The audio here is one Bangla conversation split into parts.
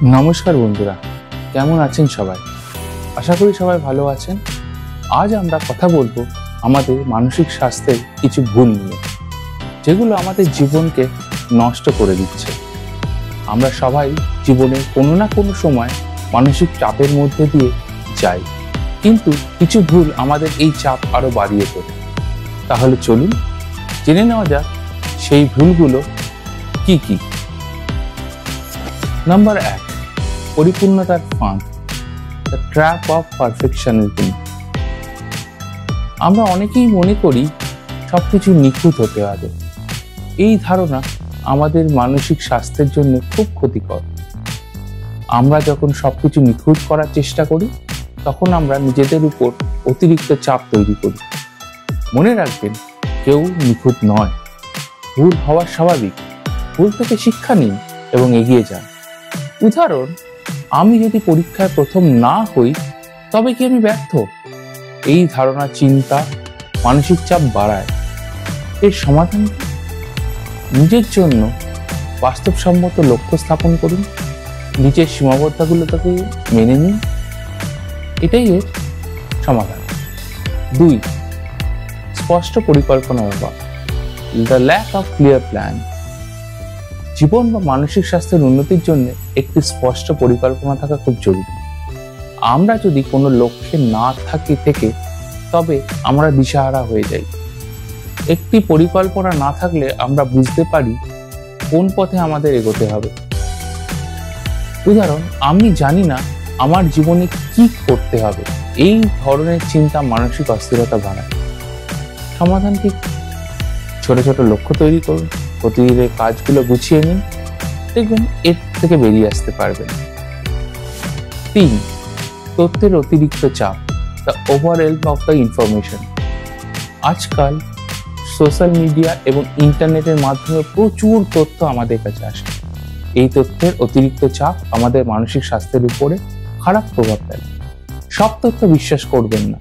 নমস্কার বন্ধুরা, কেমন আছেন সবাই? আশা করি সবাই ভালো আছেন। আজ আমরা কথা বলবো আমাদের মানসিক স্বাস্থ্যের কিছু ভুল নিয়ে, যেগুলো আমাদের জীবনকে নষ্ট করে দিচ্ছে। আমরা সবাই জীবনে কোনো না কোনো সময় মানসিক চাপের মধ্যে দিয়ে যাই, কিন্তু কিছু ভুল আমাদের এই চাপ আরো বাড়িয়ে তোলে। তাহলে চলুন জেনে নেওয়া যাক সেই ভুলগুলো কি কি। নাম্বার 1, পরিপূর্ণতার ফাঁদ, দ্য ট্র্যাপ অফ পারফেকশনিজম। আমরা অনেকেই মনে করি সবকিছু নিখুঁত হতে হবে। এই ধারণা আমাদের মানসিক স্বাস্থ্যের জন্য খুব ক্ষতিকর। আমরা যখন সবকিছু নিখুঁত করার চেষ্টা করি, তখন আমরা নিজেদের উপর অতিরিক্ত চাপ তৈরি করি। মনে রাখবেন, কেউ নিখুঁত নয়। ভুল হওয়া স্বাভাবিক। ভুল থেকে শিক্ষা নিন এবং এগিয়ে যান। উদাহরণ, আমি যদি পরীক্ষায় প্রথম না হই, তবে কি আমি ব্যর্থ? এই ধারণা চিন্তা, মানসিক চাপ বাড়ায়। এর সমাধান কি? নিজের জন্য বাস্তবসম্মত লক্ষ্য স্থাপন করুন, নিজের সীমাবদ্ধতাগুলোকে মেনে নিন। এটাই এর সমাধান। 2, স্পষ্ট পরিকল্পনার অভাব, the lack of clear plan. জীবন বা মানসিক স্বাস্থ্যের উন্নতির জন্য একটি স্পষ্ট পরিকল্পনা থাকা খুব জরুরি। আমরা যদি কোনো লক্ষ্যে না থাকি থেকে, তবে আমরা দিশাহারা হয়ে যাই। একটি পরিকল্পনা না থাকলে আমরা বুঝতে পারি কোন পথে আমাদের এগোতে হবে। উদাহরণ, আমি জানি না আমার জীবনে কি করতে হবে। এই ধরনের চিন্তা মানসিক অস্থিরতা বাড়ায়। সমাধান কি? ছোট ছোট লক্ষ্য তৈরি করুন, প্রতিদিনের কাজগুলো গুছিয়ে নিন, দেখবেন এর থেকে বেরিয়ে আসতে পারবেন। 3, তথ্যের অতিরিক্ত চাপ, the overwhelm of the information. আজকাল সোশ্যাল মিডিয়া এবং ইন্টারনেটের মাধ্যমে প্রচুর তথ্য আমাদের কাছে আসে। এই তথ্যের অতিরিক্ত চাপ আমাদের মানসিক স্বাস্থ্যের উপরে খারাপ প্রভাব ফেলে। সব তথ্য বিশ্বাস করবেন না।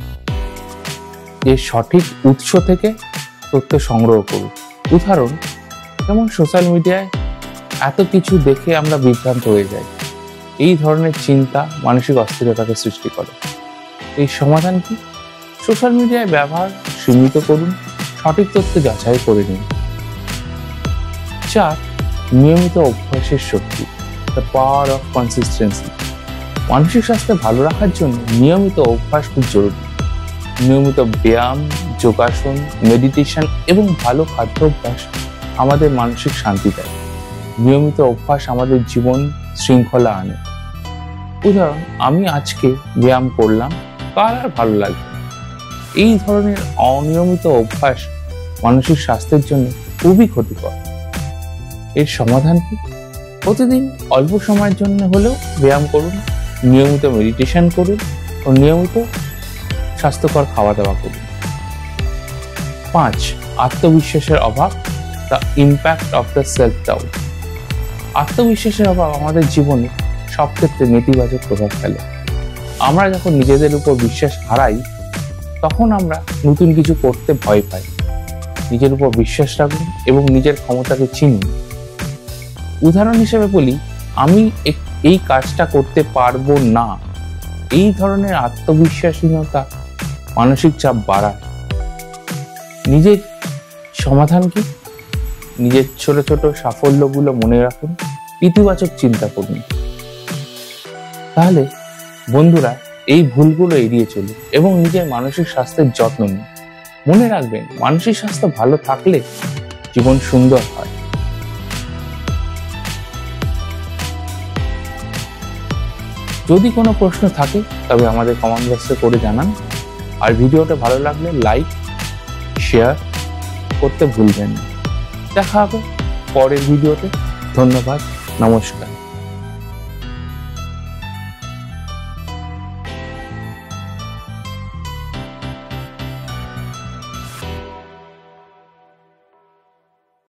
এর সঠিক উৎস থেকে তথ্য সংগ্রহ করুন। উদাহরণ, যেমন সোশ্যাল মিডিয়ায় এত কিছু দেখে আমরা বিভ্রান্ত হয়ে যাই। এই ধরনের চিন্তা মানসিক অস্থিরতাকে সৃষ্টি করে। এই সমাধান কি? সোশ্যাল মিডিয়ায় ব্যবহার সীমিত করুন, সঠিক তথ্য যাচাই করে নিন। 4, নিয়মিত অভ্যাসের শক্তি, দ্য পাওয়ার অফ কনসিস্টেন্সি। মানসিক স্বাস্থ্য ভালো রাখার জন্য নিয়মিত অভ্যাস খুব জরুরি। নিয়মিত ব্যায়াম, যোগাসন, মেডিটেশন এবং ভালো খাদ্যাভ্যাস আমাদের মানসিক শান্তি দেয়। নিয়মিত অভ্যাস আমাদের জীবন শৃঙ্খলা আনে। উদাহরণ, আমি আজকে ব্যায়াম করলাম, কাল আর ভালো লাগবে। এই ধরনের অনিয়মিত অভ্যাস মানসিক স্বাস্থ্যের জন্য খুবই ক্ষতিকর। এর সমাধান কি? প্রতিদিন অল্প সময়ের জন্য হলেও ব্যায়াম করুন, নিয়মিত মেডিটেশন করুন ও নিয়মিত স্বাস্থ্যকর খাওয়া দাওয়া করুন। 5, আত্মবিশ্বাসের অভাব, the impact of the self doubt. আত্মবিশ্বাসের অভাব আমাদের জীবনে সব ক্ষেত্রে নেতিবাচক প্রভাব ফেলে। আমরা যখন নিজেদের উপর বিশ্বাস হারাই, তখন আমরা নতুন কিছু করতে ভয় পাই। নিজের উপর বিশ্বাস রাখুন এবং নিজের ক্ষমতাকে চিনুন। উদাহরণ হিসেবে বলি, আমি এই কাজটা করতে পারবো না। এই ধরনের আত্মবিশ্বাসহীনতা মানসিক চাপ বাড়ায়। নিজের সমাধান কি? নিজের ছোট ছোট সাফল্যগুলো মনে রাখুন, ইতিবাচক চিন্তা করুন। তাহলে বন্ধুরা, এই ভুলগুলো এড়িয়ে চলুন এবং নিজের মানসিক স্বাস্থ্যের যত্ন নিন। মনে রাখবেন, মানসিক স্বাস্থ্য ভালো থাকলে জীবন সুন্দর হয়। যদি কোনো প্রশ্ন থাকে, তবে আমাদের কমেন্ট বক্সে করে জানান। আর ভিডিওটা ভালো লাগলে লাইক, শেয়ার করতে ভুলবেন না। দেখা হবে পরের ভিডিওতে। ধন্যবাদ, নমস্কার।